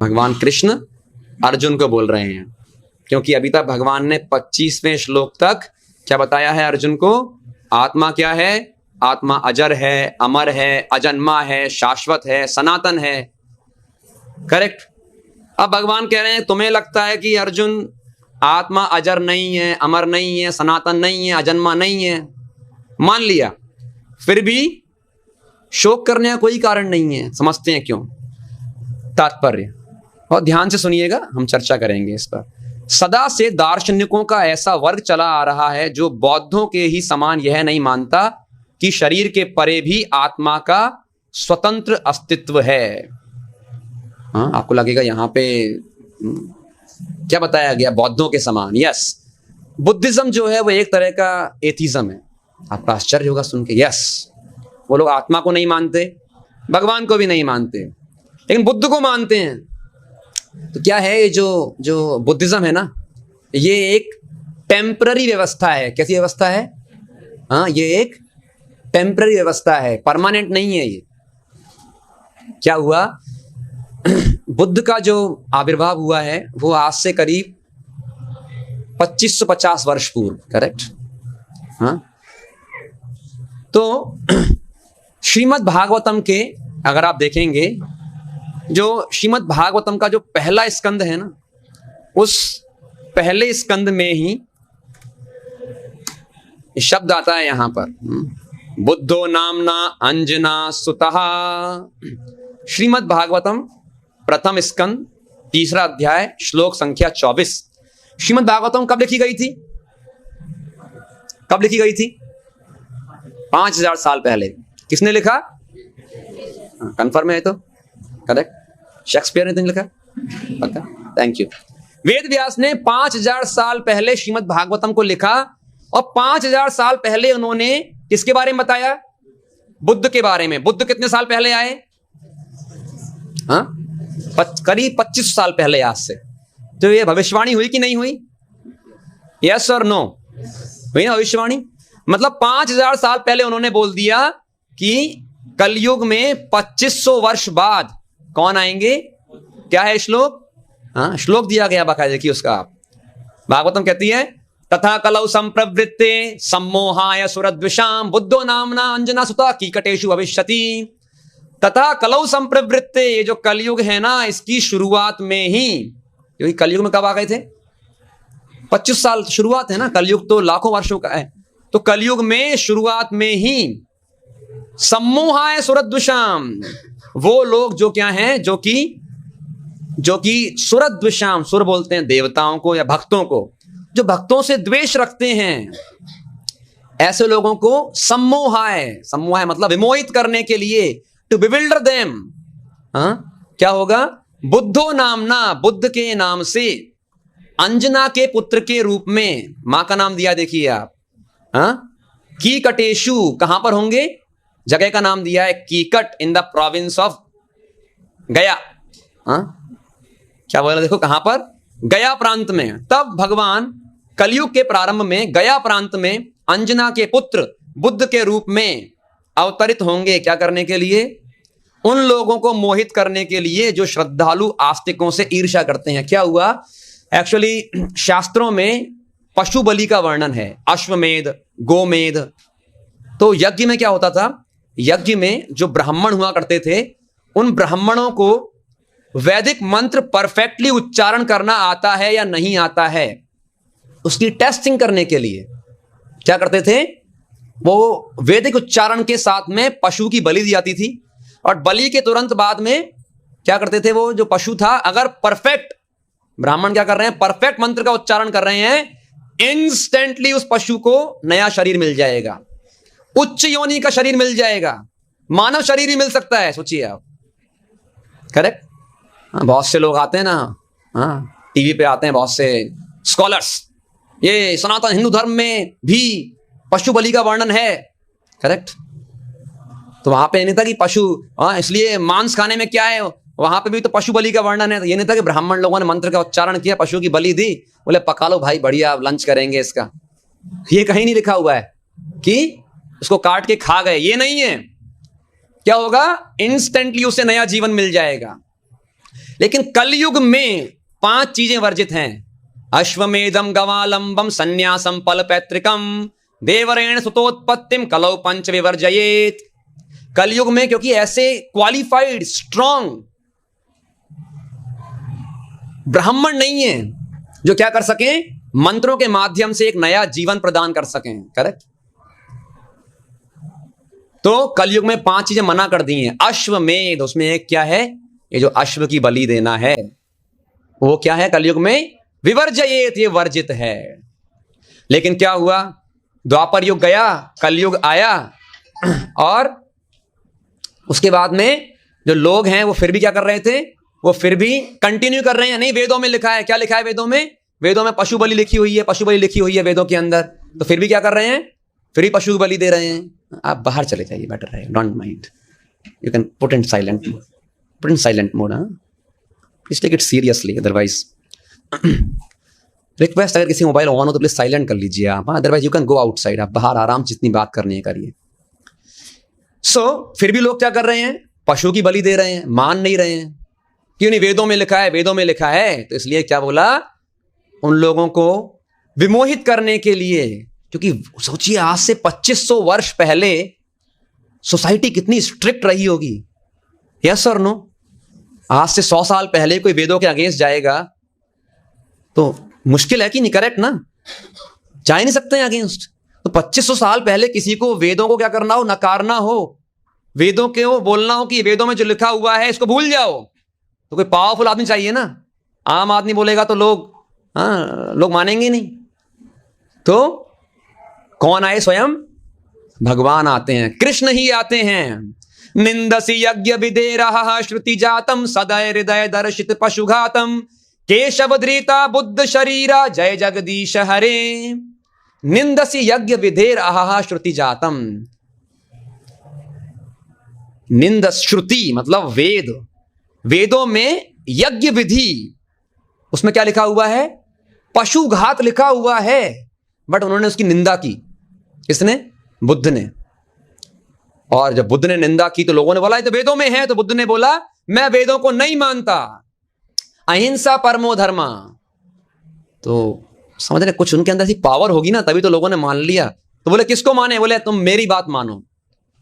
भगवान कृष्ण अर्जुन को बोल रहे हैं, क्योंकि अभी तक भगवान ने 25वें श्लोक तक क्या बताया है अर्जुन को? आत्मा क्या है? आत्मा अजर है, अमर है, अजन्मा है, शाश्वत है, सनातन है। करेक्ट। अब भगवान कह रहे हैं तुम्हें लगता है कि अर्जुन आत्मा अजर नहीं है, अमर नहीं है, सनातन नहीं है, अजन्मा नहीं है, मान लिया, फिर भी शोक करने का कोई कारण नहीं है। समझते हैं क्यों? तात्पर्य और ध्यान से सुनिएगा, हम चर्चा करेंगे इस पर। सदा से दार्शनिकों का ऐसा वर्ग चला आ रहा है जो बौद्धों के ही समान यह नहीं मानता कि शरीर के परे भी आत्मा का स्वतंत्र अस्तित्व है। हाँ, आपको लगेगा यहां पे क्या बताया गया? बौद्धों के समान। यस, बुद्धिज्म जो है वो एक तरह का एथिज्म है। आपका आश्चर्य होगा सुन के। यस, वो लोग आत्मा को नहीं मानते, भगवान को भी नहीं मानते, लेकिन बुद्ध को मानते हैं। तो क्या है ये जो बुद्धिज्म है ना, ये एक टेम्पररी व्यवस्था है। कैसी व्यवस्था है? हाँ, ये एक टेम्पररी व्यवस्था है, परमानेंट नहीं है ये। क्या हुआ? बुद्ध का जो आविर्भाव हुआ है वो आज से करीब 2550 वर्ष पूर्व। करेक्ट। हाँ, तो श्रीमद् भागवतम के अगर आप देखेंगे, जो श्रीमद् भागवतम का जो पहला स्कंद है ना, उस पहले स्कंद में ही शब्द आता है यहां पर, बुद्धो नामना अंजना सुतः। श्रीमद् भागवतम प्रथम स्कंद 3रा अध्याय श्लोक संख्या 24। श्रीमद् भागवतम कब लिखी गई थी? कब लिखी गई थी? 5000 साल पहले। किसने लिखा? कंफर्म है तो? करेक्ट। शेक्सपियर ने तो लिखा? पक्का? Thank you. वेद व्यास ने 5000 साल पहले श्रीमद् भागवतम को लिखा, और 5000 साल पहले उन्होंने किसके बारे में बताया? बुद्ध के बारे में। बुद्ध कितने साल पहले आए? हाँ, करीब 25 साल पहले आज से। तो ये भविष्यवाणी हुई कि नहीं हुई? यस और नो? हुई ना भविष्यवाणी? मतलब 5000 साल पहले उन्होंने बोल दिया कि कलयुग में 2500 वर्ष बाद कौन आएंगे? क्या है श्लोक? हाँ, श्लोक दिया गया बाकायदे। देखिए उसका आप, भागवतम कहती है, तथा कलौ संप्रवृत्ते सम्मोहाय सुरद्विषाम बुद्धो नामना अंजना सुता कीकटेषु भविष्यति। तथा कलौ संप्रवृत्ते, ये जो कलयुग है ना, इसकी शुरुआत में ही, क्योंकि कलयुग में कब आ गए थे? 25 साल शुरुआत है ना, कलयुग तो लाखों वर्षों का है। तो कलयुग में शुरुआत में ही सम्मोहाय सुरद्विषाम, वो लोग जो क्या हैं, जो कि सुरद्विषाम, सुर बोलते हैं देवताओं को या भक्तों को, जो भक्तों से द्वेष रखते हैं, ऐसे लोगों को सम्मोहाय मतलब विमोहित करने के लिए, टू बिविल्डर देम। क्या होगा? बुद्धो नामना, बुद्ध के नाम से, अंजना के पुत्र के रूप में, मां का नाम दिया देखिए आप। कीकटेषु, कहां पर होंगे? जगह का नाम दिया है Kikat, in the province of Gaya. क्या बोला? देखो कहां पर? गया प्रांत में। तब भगवान कलयुग के प्रारंभ में गया प्रांत में अंजना के पुत्र बुद्ध के रूप में अवतरित होंगे। क्या करने के लिए? उन लोगों को मोहित करने के लिए जो श्रद्धालु आस्तिकों से ईर्ष्या करते हैं। क्या हुआ? एक्चुअली शास्त्रों में पशु बलि का वर्णन है, अश्वमेध, गोमेध। तो यज्ञ में क्या होता था? यज्ञ में जो ब्राह्मण हुआ करते थे, उन ब्राह्मणों को वैदिक मंत्र परफेक्टली उच्चारण करना आता है या नहीं आता है, उसकी टेस्टिंग करने के लिए क्या करते थे? वो वैदिक उच्चारण के साथ में पशु की बलि दी जाती थी, और बलि के तुरंत बाद में क्या करते थे? वो जो पशु था, अगर परफेक्ट, ब्राह्मण क्या कर रहे हैं? परफेक्ट मंत्र का उच्चारण कर रहे हैं, इंस्टेंटली उस पशु को नया शरीर मिल जाएगा, उच्च योनि का शरीर मिल जाएगा, मानव शरीर ही मिल सकता है। सोचिए आप। करेक्ट। बहुत से लोग आते हैं ना, टीवी पे आते हैं बहुत से स्कॉलर्स, ये सनातन हिंदू धर्म में भी पशु बलि का वर्णन है। करेक्ट। तो वहां पे नहीं था कि पशु, इसलिए मांस खाने में क्या है, वहां पे भी तो पशु बलि का वर्णन है। तो ये नहीं था कि ब्राह्मण लोगों ने मंत्र का उच्चारण किया, पशु की बलि दी, बोले पका लो भाई, बढ़िया लंच करेंगे इसका। ये कहीं नहीं लिखा हुआ है कि उसको काट के खा गए, ये नहीं है। क्या होगा? इंस्टेंटली उसे नया जीवन मिल जाएगा। लेकिन कलयुग में 5 चीजें वर्जित हैं। अश्वमेधम गवालंबम संन्यासम पल पैतृकम देवरेण सुतोत्पत्तिम कलौ पंच विवर्जयेत। कलयुग में क्योंकि ऐसे क्वालिफाइड स्ट्रॉन्ग ब्राह्मण नहीं है जो क्या कर सकें, मंत्रों के माध्यम से एक नया जीवन प्रदान कर सकें। करेक्ट। तो कलयुग में 5 चीजें मना कर दी हैं। अश्वमेध, उसमें एक क्या है, ये जो अश्व की बलि देना है वो क्या है कलयुग में, विवर्जयेत, ये वर्जित है। लेकिन क्या हुआ, द्वापर युग गया, कलयुग आया और उसके बाद में जो लोग हैं वो फिर भी क्या कर रहे थे, वो फिर भी कंटिन्यू कर रहे हैं। नहीं, वेदों में लिखा है, क्या लिखा है वेदों में, वेदों में पशु बलि लिखी हुई है, पशु बलि लिखी हुई है वेदों के अंदर, तो फिर भी क्या कर रहे हैं, फिर भी पशु बलि दे रहे हैं। आप बाहर चले जाइए, बेटर है, don't mind, you can put in silent mode, put in silent mode. हाँ, please take it seriously, otherwise request, अगर किसी मोबाइल ऑन हो तो प्लीज साइलेंट कर लीजिए आप, otherwise you can go outside, आप बाहर आराम से जितनी बात करनी है करिए। फिर भी लोग क्या कर रहे हैं, पशु की बलि दे रहे हैं, मान नहीं रहे हैं। क्यों नहीं, वेदों में लिखा है, वेदों में लिखा है। तो इसलिए क्या बोला, उन लोगों को विमोहित करने के लिए, क्योंकि सोचिए आज से 2500 वर्ष पहले सोसाइटी कितनी स्ट्रिक्ट रही होगी। यस और नो? आज से 100 साल पहले कोई वेदों के अगेंस्ट जाएगा तो मुश्किल है कि नहीं, करेक्ट ना, जा ही नहीं सकते हैं अगेंस्ट। तो 2500 साल पहले किसी को वेदों को क्या करना हो, नकारना हो, वेदों के वो बोलना हो कि वेदों में जो लिखा हुआ है इसको भूल जाओ, तो कोई पावरफुल आदमी चाहिए ना। आम आदमी बोलेगा तो लोग मानेंगे नहीं। तो कौन आए, स्वयं भगवान आते हैं, कृष्ण ही आते हैं। निंदसी यज्ञ विदेरः श्रुति जातम सदय हृदय दर्शित पशुघातम केशवधृता बुद्ध शरीरा जय जगदीश हरे। निंदसी यज्ञ विधेरः श्रुति जातम, निंद श्रुति मतलब वेद, वेदों में यज्ञ विधि, उसमें क्या लिखा हुआ है, पशुघात लिखा हुआ है, बट उन्होंने उसकी निंदा की। किसने, बुद्ध ने। और जब बुद्ध ने निंदा की तो लोगों ने बोला ये तो वेदों में है, तो बुद्ध ने बोला मैं वेदों को नहीं मानता, अहिंसा परमो धर्मा। तो समझ रहे, कुछ उनके अंदर ऐसी पावर होगी ना, तभी तो लोगों ने मान लिया। तो बोले किसको माने, बोले तुम मेरी बात मानो।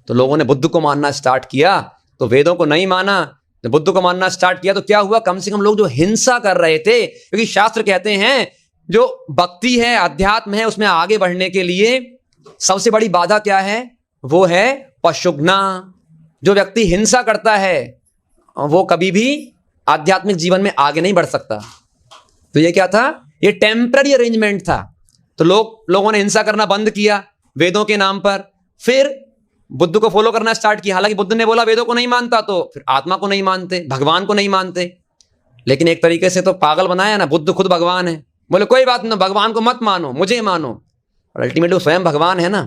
तो लोगों ने बुद्ध को मानना स्टार्ट किया, तो वेदों को नहीं माना। जब बुद्ध को मानना स्टार्ट किया तो क्या हुआ, कम से कम लोग जो हिंसा कर रहे थे, क्योंकि शास्त्र कहते हैं जो भक्ति है, अध्यात्म है, उसमें आगे बढ़ने के लिए सबसे बड़ी बाधा क्या है, वो है पशुघ्ना। जो व्यक्ति हिंसा करता है वो कभी भी आध्यात्मिक जीवन में आगे नहीं बढ़ सकता। तो ये क्या था, ये टेम्पररी अरेंजमेंट था। तो लोगों ने हिंसा करना बंद किया वेदों के नाम पर, फिर बुद्ध को फॉलो करना स्टार्ट किया। हालांकि बुद्ध ने बोला वेदों को नहीं मानता, तो फिर आत्मा को नहीं मानते, भगवान को नहीं मानते। लेकिन एक तरीके से तो पागल बनाया ना, बुद्ध खुद भगवान है, बोले कोई बात ना, भगवान को मत मानो, मुझे मानो। और अल्टीमेटली स्वयं भगवान है ना।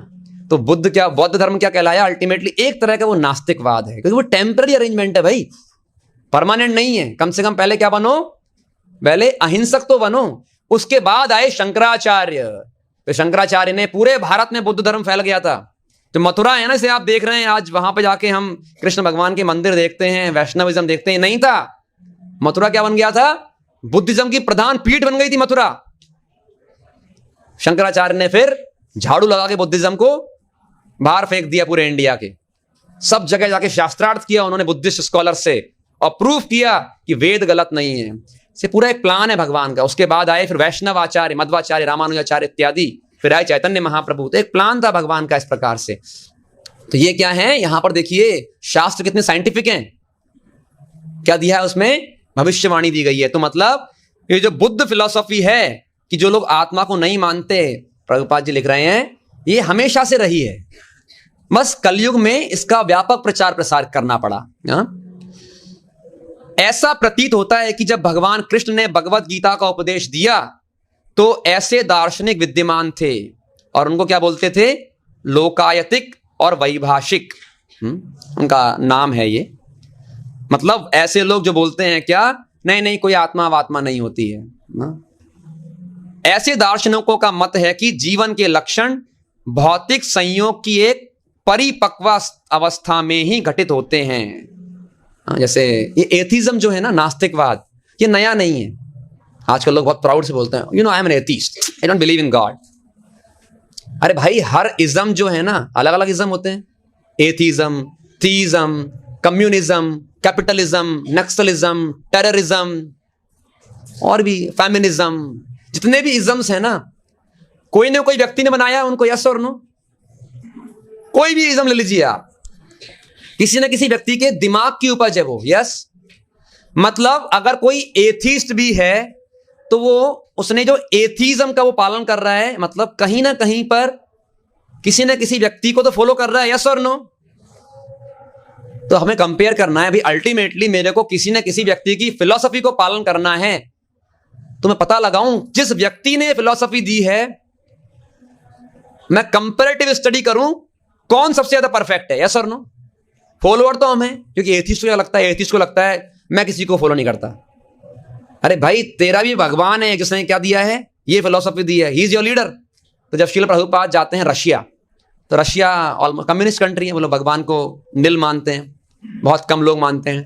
तो बुद्ध क्या, बौद्ध धर्म क्या कहलाया, अल्टीमेटली एक तरह का वो नास्तिकवाद है, क्योंकि वो टेम्पररी अरेंजमेंट है भाई, परमानेंट नहीं है। कम से कम पहले क्या बनो, पहले अहिंसक तो बनो। उसके बाद आए शंकराचार्य। तो शंकराचार्य ने, पूरे भारत में बुद्ध धर्म फैल गया था। जो मथुरा है ना, इसे आप देख रहे हैं आज, वहां पे जाके हम कृष्ण भगवान के मंदिर देखते हैं, वैष्णविज्म देखते हैं, नहीं था। मथुरा क्या बन गया था, बुद्धिज्म की प्रधान पीठ बन गई थी मथुरा। शंकराचार्य ने फिर झाड़ू लगा के बुद्धिज्म को बाहर फेंक दिया पूरे इंडिया के। सब जगह जाके शास्त्रार्थ किया उन्होंने बुद्धिस्ट स्कॉलर से, और प्रूफ किया कि वेद गलत नहीं है। से पूरा एक प्लान है भगवान का। उसके बाद आए फिर वैष्णव आचार्य, मध्वाचार्य, रामानुजाचार्य इत्यादि, फिर आए चैतन्य महाप्रभु। तो एक प्लान था भगवान का इस प्रकार से। तो ये क्या है, यहां पर देखिए शास्त्र कितने साइंटिफिक हैं, क्या दिया है उसमें, भविष्यवाणी दी गई है। तो मतलब ये जो बुद्ध फिलॉसफी है कि जो लोग आत्मा को नहीं मानते, प्रभुपाद जी लिख रहे हैं, ये हमेशा से रही है, बस कलयुग में इसका व्यापक प्रचार प्रसार करना पड़ा। ऐसा प्रतीत होता है कि जब भगवान कृष्ण ने भगवत गीता का उपदेश दिया तो ऐसे दार्शनिक विद्यमान थे, और उनको क्या बोलते थे, लोकायतिक और वैभाषिक, उनका नाम है ये। मतलब ऐसे लोग जो बोलते हैं क्या, नहीं नहीं कोई आत्मा वात्मा नहीं होती है ना? ऐसे दार्शनिकों का मत है कि जीवन के लक्षण भौतिक संयोग की एक परिपक्व अवस्था में ही घटित होते हैं। जैसे ये एथिज्म जो है ना, नास्तिकवाद, ये नया नहीं है। आजकल लोग बहुत प्राउड से बोलते हैं, you know I am an atheist, I don't believe in God. अरे भाई, हर इज्म जो है ना, अलग अलग इज्म होते हैं। Atheism, theism, communism, capitalism, naxalism, terrorism और भी फेमिनिज्म, जितने भी इज्म्स हैं ना, कोई ना कोई व्यक्ति ने बनाया उनको, यस और नो। कोई भी इज्म ले लीजिए आप, किसी ना किसी व्यक्ति के दिमाग की उपज है वो, यस। मतलब अगर कोई एथिस्ट भी है तो वो उसने जो एथिज्म का वो पालन कर रहा है, मतलब कहीं ना कहीं पर किसी ना किसी व्यक्ति को तो फॉलो कर रहा है, यस और नो। तो हमें कंपेयर करना है अभी, अल्टीमेटली मेरे को किसी ना किसी व्यक्ति की फिलॉसफी को पालन करना है, तो मैं पता लगाऊं जिस व्यक्ति ने फिलॉसफी दी है, मैं कंपैरेटिव स्टडी करूं कौन सबसे ज्यादा परफेक्ट है, यस और नो। फॉलोअर तो हम हैं, क्योंकि एथिस्ट को क्या लगता है, एथिस्ट को लगता है मैं किसी को फॉलो नहीं करता। अरे भाई, तेरा भी भगवान है जिसने क्या दिया है, ये फिलॉसफी दी है, ही इज योर लीडर। तो जब श्रील प्रभुपाद जाते हैं रशिया, तो रशिया ऑलमोस्ट कम्युनिस्ट कंट्री है, वो लोग भगवान को निल मानते हैं, बहुत कम लोग मानते हैं,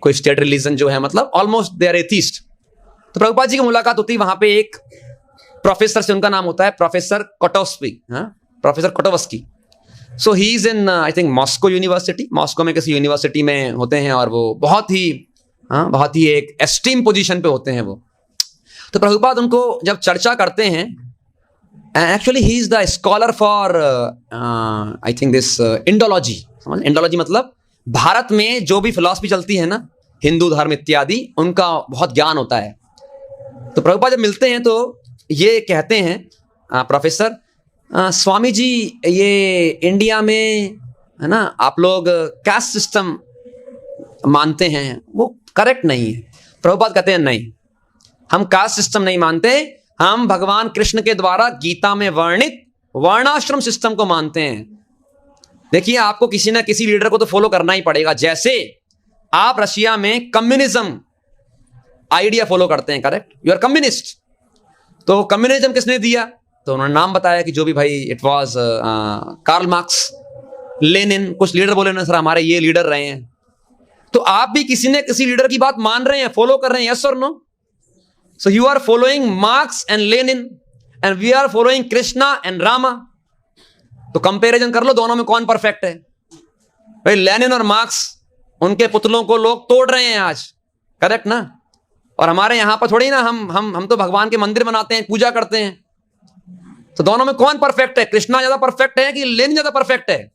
कोई स्टेट रिलीजन जो है, मतलब ऑलमोस्ट दे आर एथिस्ट। तो प्रभुपाद जी की मुलाकात होती है वहां पे एक प्रोफेसर से, उनका नाम होता है professor Kotoswi, professor Kotowski. So he is in I think Moscow university, Moscow में किसी यूनिवर्सिटी में होते हैं, और वो बहुत ही एक एस्टीम पोजीशन पे होते हैं वो। तो प्रभुपाद उनको जब चर्चा करते हैं, actually he is the scholar for I think this Indology. Indology मतलब भारत में जो भी फिलॉसफी चलती है ना, हिंदू धर्म इत्यादि, उनका बहुत ज्ञान होता है। तो प्रभुपाद जब मिलते हैं तो ये कहते हैं, प्रोफेसर स्वामी जी, ये इंडिया में है ना, आप लोग कास्ट सिस्टम मानते हैं, वो करेक्ट नहीं है। प्रभुपाद कहते हैं नहीं, हम कास्ट सिस्टम नहीं मानते, हम भगवान कृष्ण के द्वारा गीता में वर्णित वर्णाश्रम सिस्टम को मानते हैं। देखिए, आपको किसी ना किसी लीडर को तो फॉलो करना ही पड़ेगा। जैसे आप रशिया में कम्युनिज्म आइडिया फॉलो करते हैं, करेक्ट, यू आर कम्युनिस्ट। तो कम्युनिज्म किसने दिया? तो उन्होंने नाम बताया कि जो भी भाई, it was Karl Marx, Lenin, कुछ लीडर बोले ना सर हमारे ये लीडर रहे हैं। तो आप भी किसी न किसी लीडर की बात मान रहे हैं, फॉलो कर रहे हैं, यस और no. So you are following Marx and Lenin, and we are following Krishna and Rama. तो कंपैरिजन कर लो दोनों में कौन परफेक्ट है। भाई लेनिन और मार्क्स, उनके पुतलों को लोग तोड़ रहे हैं आज, करेक्ट ना। और हमारे यहां पर थोड़ी ना, हम तो भगवान के मंदिर बनाते हैं, पूजा करते हैं। तो दोनों में कौन परफेक्ट है? कृष्णा ज्यादा परफेक्ट है कि लेनिन ज्यादा परफेक्ट है?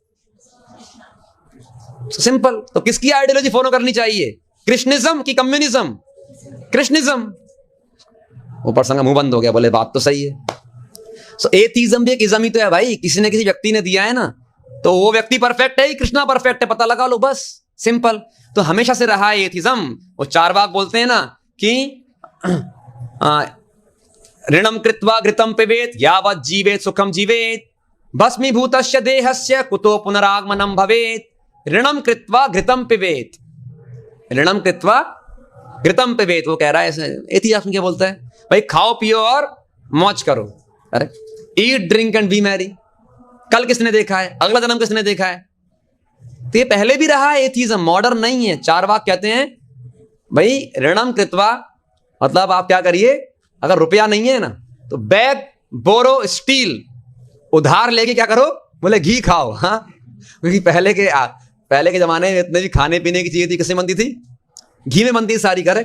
सिंपल। तो किसकी आइडियोलॉजी फॉलो करनी चाहिए, कृष्णिज्म की कम्युनिज्म? कृष्णिज्म। ऊपर संग मुंह बंद हो गया, बोले बात तो सही है। सो एथिज्म भी एक इज्म ही तो है भाई, किसी न किसी व्यक्ति ने दिया है ना, तो वो व्यक्ति परफेक्ट है, कृष्णा परफेक्ट है, पता लगा लो, बस सिंपल। तो हमेशा से रहा है एथिज्म। वो चारवाक बोलते हैं ना कि ऋणम कृत्वा घृतम पिबेत यावत् जीवेत सुखम जीवेत, भस्मीभूतस्य देहस्य कुतो पुनरागमनम भवेत, ऋणम कृत्वा घृतम पिबेत, ऋणम कृत्वा घृतम पिबेत। वो कह रहा है, एथिज्म क्या बोलता है भाई, खाओ पियो और मौज करो। अरे eat drink and B Mary. कल किसने देखा है, अगला जन्म किसने देखा है? तो ये पहले भी रहा है एथिज्म, मॉडर्न नहीं है। चारवाक कहते हैं भाई ऋणम कृत्वा, मतलब आप क्या करिए, अगर रुपया नहीं है ना तो बैग बोरो स्टील, उधार लेके क्या करो, बोले घी खाओ। हाँ, क्योंकि पहले के जमाने में इतने भी खाने पीने की चीजें थी, किससे बनती थी? घी में बनती सारी, करे।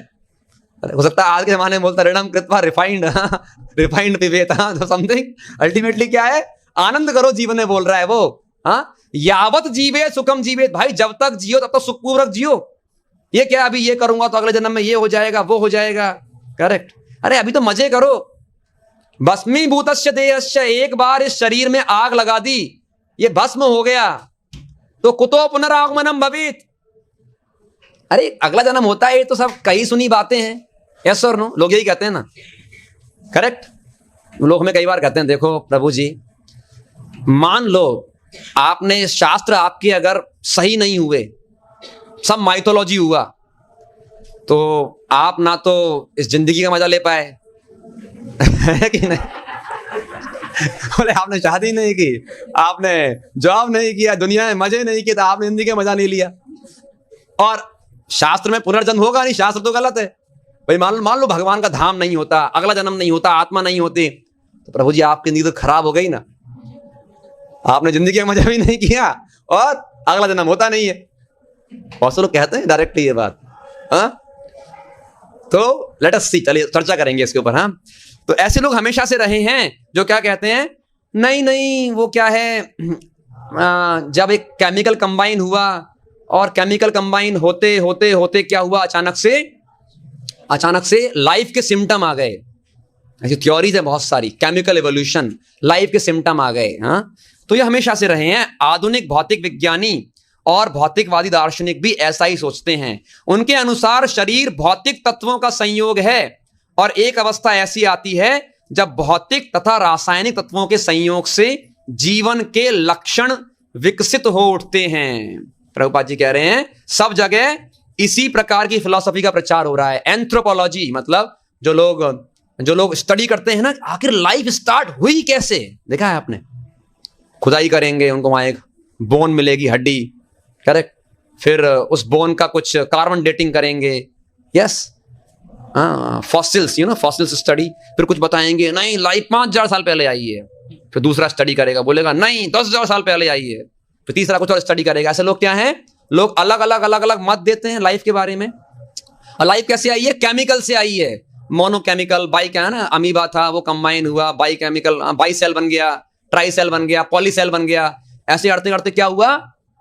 हो सकता है आज के जमाने में बोलता ऋणम कृत्वा रिफाइंड, रिफाइंड पिबेत, तो समथिंग। अल्टीमेटली क्या है, आनंद करो जीवन में बोल रहा है वो। हाँ, यावत जीवे सुखम जीवेत, भाई जब तक जियो तब तक सुखपूर्वक जियो। ये क्या अभी ये करूंगा तो अगले जन्म में ये हो जाएगा, वो हो जाएगा, करेक्ट। अरे अभी तो मजे करो। भस्मीभूतस्य देहस्य, एक बार इस शरीर में आग लगा दी, ये भस्म हो गया, तो कुतो पुनरागमनम भवेत। अरे अगला जन्म होता है, ये तो सब कई सुनी बातें हैं, यस और नो। लोग यही कहते हैं ना, करेक्ट। लोग हमें कई बार कहते हैं, देखो प्रभु जी, मान लो आपने शास्त्र आपके अगर सही नहीं हुए, सब माइथोलॉजी हुआ, तो आप ना तो इस जिंदगी का मजा ले पाए है कि नहीं? बोले आपने शादी नहीं की, आपने जॉब नहीं किया, दुनिया में मजे नहीं किए, तो आपने जिंदगी का मजा नहीं लिया। और शास्त्र में पुनर्जन्म होगा नहीं, शास्त्र तो गलत है भाई। मान लो भगवान का धाम नहीं होता, अगला जन्म नहीं होता, आत्मा नहीं होती, तो प्रभु जी आपकी नींद खराब हो गई ना, आपने जिंदगी में मजा भी नहीं किया और अगला जन्म होता नहीं है। बहुत से लोग कहते हैं डायरेक्टली ये बात। हाँ, तो लेट अस सी, चलिए चर्चा करेंगे इसके ऊपर। हाँ, तो ऐसे लोग हमेशा से रहे हैं जो क्या कहते हैं, नहीं नहीं वो क्या है, जब एक केमिकल कंबाइन हुआ और केमिकल कंबाइन होते होते होते क्या हुआ, अचानक से लाइफ के सिम्टम आ गए। ऐसी थ्योरीज है बहुत सारी, केमिकल एवोल्यूशन, लाइफ के सिम्टम आ गए। हाँ, तो ये हमेशा से रहे हैं। आधुनिक भौतिक विज्ञानी और भौतिकवादी दार्शनिक भी ऐसा ही सोचते हैं। उनके अनुसार शरीर भौतिक तत्वों का संयोग है और एक अवस्था ऐसी आती है जब भौतिक तथा रासायनिक तत्वों के संयोग से जीवन के लक्षण विकसित हो उठते हैं। प्रभुपाद जी कह रहे हैं सब जगह इसी प्रकार की फिलॉसफी का प्रचार हो रहा है। एंथ्रोपोलॉजी मतलब जो लोग स्टडी करते हैं ना, आखिर लाइफ स्टार्ट हुई कैसे, देखा है आपने, खुदाई करेंगे, उनको वहां एक बोन मिलेगी, हड्डी, करेक्ट, फिर उस बोन का कुछ कार्बन डेटिंग करेंगे, यस, फॉसिल्स, फॉसिल्स स्टडी, फिर कुछ बताएंगे नहीं लाइफ 5000 साल पहले आई है, फिर दूसरा स्टडी करेगा, बोलेगा नहीं 10,000 साल पहले आई है, फिर तीसरा कुछ और स्टडी करेगा। ऐसे लोग क्या हैं, लोग अलग अलग मत देते हैं लाइफ के बारे में। और लाइफ कैसे आई है, केमिकल से आई है, मोनोकेमिकल, बाई क्या है ना, अमीबा था वो कंबाइन हुआ, बाई केमिकल, बाई सेल बन गया, ट्राई सेल बन गया, पॉली सेल बन गया, ऐसे करते करते क्या हुआ,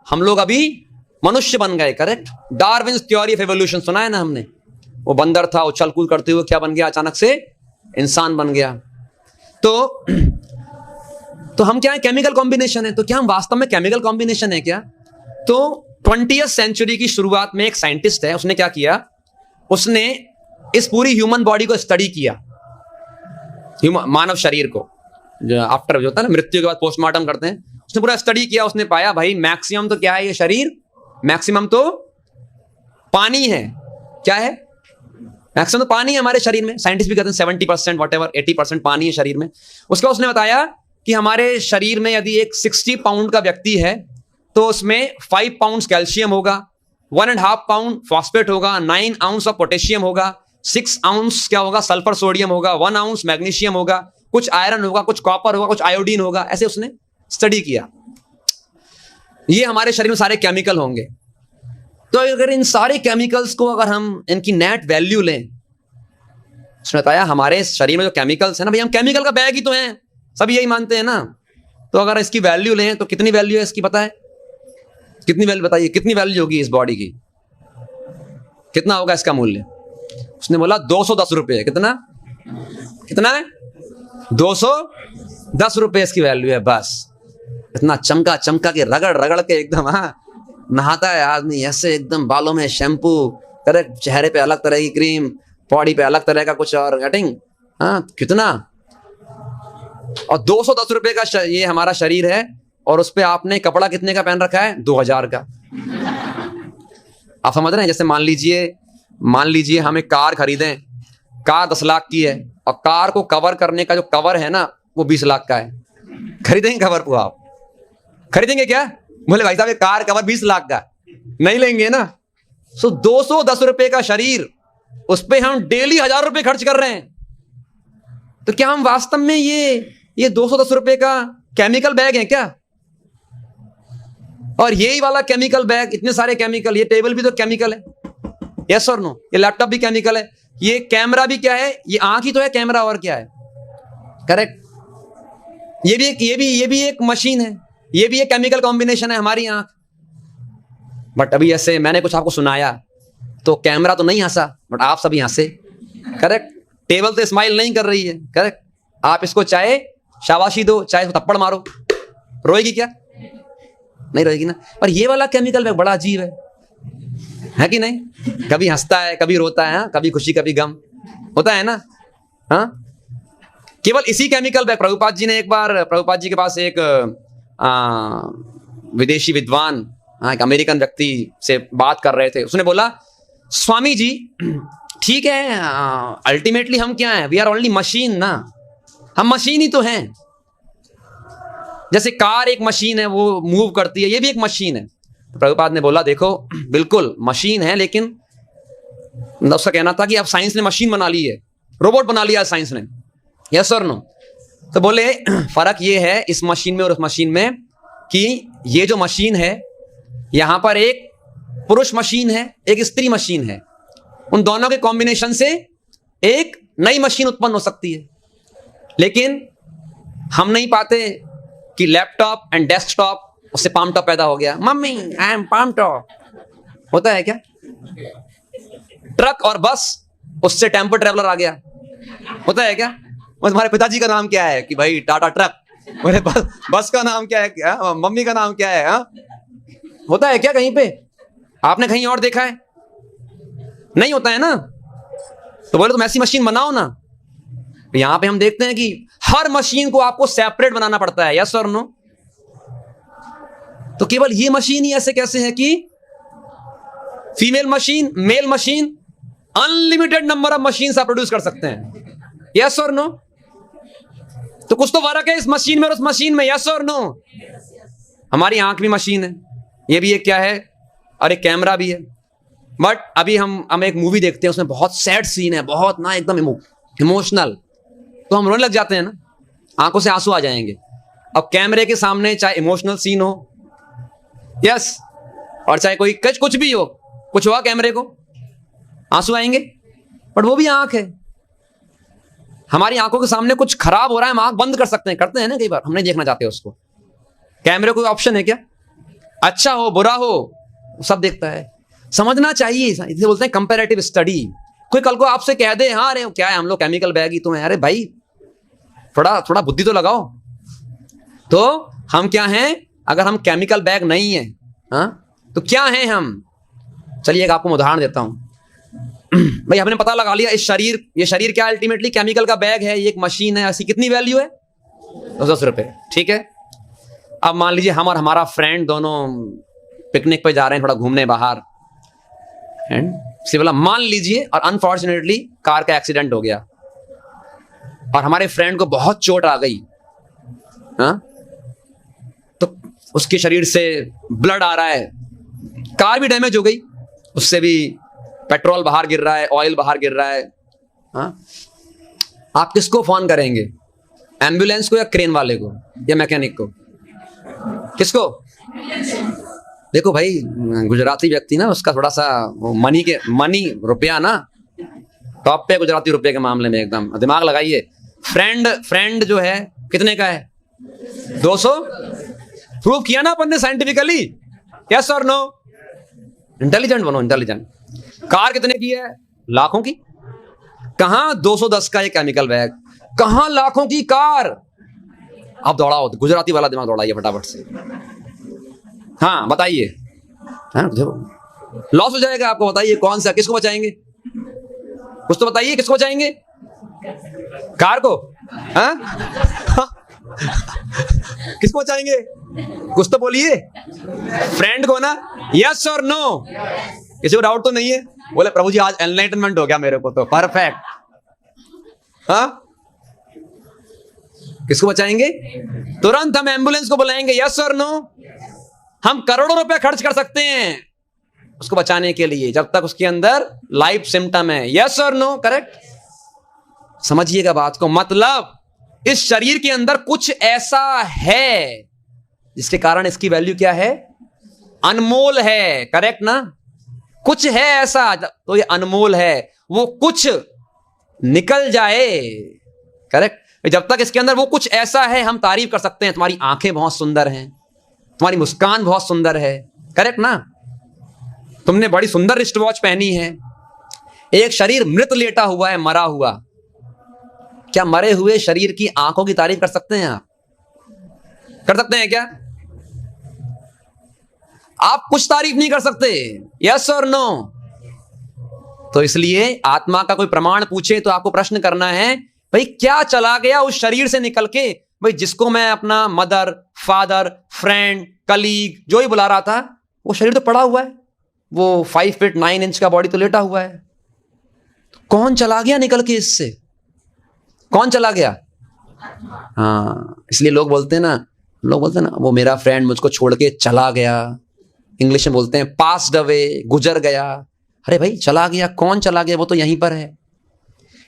हम लोग अभी मनुष्य बन गए। Correct, Darwin's theory of evolution सुना है ना हमने, वो बंदर था, उछल कूद करते हुए क्या बन गया, अचानक से इंसान बन गया। तो हम क्या है, केमिकल कॉम्बिनेशन है। तो क्या हम वास्तव में केमिकल कॉम्बिनेशन है क्या? तो 20th सेंचुरी की शुरुआत में एक साइंटिस्ट है, उसने क्या किया, उसने इस पूरी ह्यूमन बॉडी को स्टडी किया, मानव शरीर को, जो आफ्टर जो होता है ना, मृत्यु के बाद पोस्टमार्टम करते हैं, उसने पूरा स्टडी किया। उसने पाया भाई मैक्सिमम तो क्या है, ये शरीर मैक्सिमम तो पानी है। क्या है, मैक्सिमम तो पानी है हमारे शरीर में। साइंटिस्ट भी कहते हैं 70% वॉटेवर 80% पानी है शरीर में। उसके बाद उसने बताया कि हमारे शरीर में यदि एक 60 पाउंड का व्यक्ति है तो उसमें 5 पाउंड कैल्शियम होगा, 1.5 पाउंड फॉस्फेट होगा, 9 आउंस ऑफ पोटेशियम होगा, 6 आउंस क्या होगा, सल्फर सोडियम होगा, 1 आउंस मैग्नीशियम होगा, कुछ आयरन होगा, कुछ कॉपर होगा, कुछ आयोडीन होगा। ऐसे उसने स्टडी किया। ये हमारे शरीर में सारे केमिकल होंगे। तो अगर इन सारे केमिकल्स को अगर हम इनकी नेट वैल्यू लें, उसने बताया हमारे शरीर में जो केमिकल्स है ना भाई, हम केमिकल का बैग ही तो हैं, सब यही मानते हैं ना। तो अगर इसकी वैल्यू लें तो कितनी वैल्यू है इसकी, पता है कितनी वैल्यू, बताइए कितनी वैल्यू होगी इस बॉडी की, कितना होगा इसका मूल्य? उसने बोला 210 रुपये। कितना है? 210 रुपये इसकी वैल्यू है। बस इतना चमका के रगड़ के एकदम, हाँ, नहाता है आदमी ऐसे, एकदम बालों में शैम्पू, करेक्ट, चेहरे पे अलग तरह की क्रीम, बॉडी पे अलग तरह का कुछ और कटिंग, हाँ, कितना। और 210 रुपये का ये हमारा शरीर है, और उस पे आपने कपड़ा कितने का पहन रखा है? 2000 का। आप समझ रहे हैं? जैसे मान लीजिए हम एक कार खरीदें, कार 10 लाख की है, और कार को कवर करने का जो कवर है ना वो 20 लाख का है। खरीदेंगे कवर को? आप खरीदेंगे क्या? बोले भाई साहब ये कार कवर 20 लाख का, नहीं लेंगे ना। सो 210 रुपये का शरीर, उस पे हम डेली 1000 रुपये खर्च कर रहे हैं। तो क्या हम वास्तव में ये 210 रुपये का केमिकल बैग है क्या? और यही वाला केमिकल बैग, इतने सारे केमिकल, ये टेबल भी तो केमिकल है, यस और नो, ये लैपटॉप भी केमिकल है, ये कैमरा भी क्या है, ये आंख ही तो है कैमरा, और क्या है, करेक्ट। ये भी एक मशीन है, ये भी एक केमिकल कॉम्बिनेशन है, हमारी आंख। बट अभी ऐसे मैंने कुछ आपको सुनाया तो कैमरा तो नहीं हंसा, बट आप सभी हंसे, करेक्ट। टेबल तो स्माइल नहीं कर रही है, करेक्ट। आप इसको चाहे शाबाशी दो, चाहे इसको थप्पड़ मारो, रोएगी क्या? नहीं रोएगी ना। पर ये वाला केमिकल बैग बड़ा अजीब है कि नहीं? कभी हंसता है, कभी रोता है, हाँ? कभी खुशी कभी गम होता है ना, हाँ? केवल इसी केमिकल बैग, प्रभुपाद जी ने एक बार, प्रभुपाद जी के पास एक विदेशी विद्वान, एक अमेरिकन व्यक्ति से बात कर रहे थे। उसने बोला, स्वामी जी ठीक है, अल्टीमेटली हम क्या हैं, वी आर ओनली मशीन ना, हम मशीन ही तो हैं। जैसे कार एक मशीन है, वो मूव करती है, ये भी एक मशीन है। तो प्रभुपाद ने बोला, देखो बिल्कुल मशीन है, लेकिन मतलब उसका कहना था कि अब साइंस ने मशीन बना ली है, रोबोट बना लिया है साइंस ने। यस और नो? तो बोले फर्क ये है इस मशीन में और उस मशीन में कि ये जो मशीन है यहां पर एक पुरुष मशीन है, एक स्त्री मशीन है, उन दोनों के कॉम्बिनेशन से एक नई मशीन उत्पन्न हो सकती है। लेकिन हम नहीं पाते कि लैपटॉप एंड डेस्कटॉप उससे पाम टॉप पैदा हो गया। Mummy I am palm top, होता है क्या? ट्रक और बस उससे टेम्पो ट्रेवलर आ गया, होता है क्या? तुम्हारे पिताजी का नाम क्या है? कि भाई टाटा ट्रक। बोले बस का नाम क्या है? क्या मम्मी का नाम क्या है? हा? होता है क्या कहीं पे? आपने कहीं और देखा है? नहीं होता है ना। तो बोले तुम ऐसी मशीन बनाओ ना। तो यहां पे हम देखते हैं कि हर मशीन को आपको सेपरेट बनाना पड़ता है। यस और नो? तो केवल ये मशीन ही ऐसे कैसे है कि female machine, male machine, unlimited number of machine आप प्रोड्यूस कर सकते हैं। यस और नो? तो कुछ तो फर्क है इस मशीन में और उस मशीन में। यस और नो? हमारी आंख भी मशीन है, ये भी एक क्या है, और एक कैमरा भी है। बट अभी हम एक मूवी देखते हैं, उसमें बहुत सैड सीन है, बहुत ना एकदम इमोशनल, तो हम रोने लग जाते हैं ना, आंखों से आंसू आ जाएंगे। अब कैमरे के सामने चाहे इमोशनल सीन हो, यस, और चाहे कोई कुछ भी हो, कुछ हुआ कैमरे को, आंसू आएंगे। बट वो भी आंख है, हमारी आंखों के सामने कुछ खराब हो रहा है, हम आंख बंद कर सकते हैं, करते हैं ना कई बार, हम नहीं देखना चाहते उसको। कैमरे कोई ऑप्शन है क्या? अच्छा हो बुरा हो सब देखता है। समझना चाहिए, इसे बोलते हैं कंपैरेटिव स्टडी। कोई कल को आपसे कह दे हाँ अरे क्या है हम लोग केमिकल बैग ही तो हैं, अरे भाई थोड़ा बुद्धि तो लगाओ। तो हम क्या हैं? अगर हम केमिकल बैग नहीं है, हाँ, तो क्या हैं हम? चलिए एक आपको उदाहरण देता हूं। भाई हमने पता लगा लिया ये शरीर क्या अल्टीमेटली केमिकल का बैग है, ये एक मशीन है, ऐसी कितनी वैल्यू है? 10 रुपए, ठीक है। अब मान लीजिए हम और हमारा फ्रेंड दोनों पिकनिक पे जा रहे हैं, थोड़ा घूमने बाहर, एंड बोला मान लीजिए, और अनफॉर्चुनेटली कार का एक्सीडेंट हो गया और हमारे फ्रेंड को बहुत चोट आ गई, हाँ, तो उसके शरीर से ब्लड आ रहा है, कार भी डैमेज हो गई, उससे भी पेट्रोल बाहर गिर रहा है, ऑयल बाहर गिर रहा है, हाँ, आप किसको फोन करेंगे? एम्बुलेंस को या क्रेन वाले को या मैकेनिक को? किसको? देखो भाई गुजराती व्यक्ति ना, उसका थोड़ा सा मनी रुपया ना टॉप पे, गुजराती रुपये के मामले में एकदम दिमाग लगाइए। फ्रेंड जो है कितने का है? 200। प्रूव किया ना अपन ने साइंटिफिकली। यस और नो? इंटेलिजेंट बनो, इंटेलिजेंट। कार कितने की है? लाखों की। कहां 210 का ये केमिकल बैग, कहां लाखों की कार। आप दौड़ाओ, गुजराती वाला दिमाग दौड़ाइए फटाफट से। हाँ बताइए, लॉस हो जाएगा आपको। बताइए कौन सा, किसको बचाएंगे? कुछ तो बताइए, किसको बचाएंगे? कार को? हाँ? किसको बचाएंगे? कुछ तो बोलिए। फ्रेंड को ना? यस और नो? किसी को डाउट तो नहीं है? बोले प्रभु जी आज एनलाइटनमेंट हो गया मेरे को तो, परफेक्ट। हाँ, किसको बचाएंगे? तुरंत हम एम्बुलेंस को बुलाएंगे। यस और नो? हम करोड़ों रुपए खर्च कर सकते हैं उसको बचाने के लिए, जब तक उसके अंदर लाइफ सिम्टम है। यस और नो? करेक्ट। समझिएगा बात को, मतलब इस शरीर के अंदर कुछ ऐसा है जिसके कारण इसकी वैल्यू क्या है? अनमोल है। करेक्ट ना? कुछ है ऐसा तो ये अनमोल है। वो कुछ निकल जाए, करेक्ट, जब तक इसके अंदर वो कुछ ऐसा है हम तारीफ कर सकते हैं, तुम्हारी आंखें बहुत सुंदर हैं, तुम्हारी मुस्कान बहुत सुंदर है, करेक्ट ना, तुमने बड़ी सुंदर रिस्ट वॉच पहनी है। एक शरीर मृत लेटा हुआ है, मरा हुआ, क्या मरे हुए शरीर की आंखों की तारीफ कर सकते हैं आप? कर सकते हैं क्या? आप कुछ तारीफ नहीं कर सकते। यस और नो? तो इसलिए आत्मा का कोई प्रमाण पूछे तो आपको प्रश्न करना है, भाई क्या चला गया उस शरीर से निकल के? भाई जिसको मैं अपना मदर, फादर, फ्रेंड, कलीग जो ही बुला रहा था, वो शरीर तो पड़ा हुआ है, वो 5 फीट 9 इंच का बॉडी तो लेटा हुआ है। कौन चला गया निकल के इससे? कौन चला गया? हाँ, इसलिए लोग बोलते हैं ना वो मेरा फ्रेंड मुझको छोड़ के चला गया, इंग्लिश में बोलते हैं पास्ड अवे, गुजर गया। अरे भाई चला गया, कौन चला गया? वो तो यहीं पर है।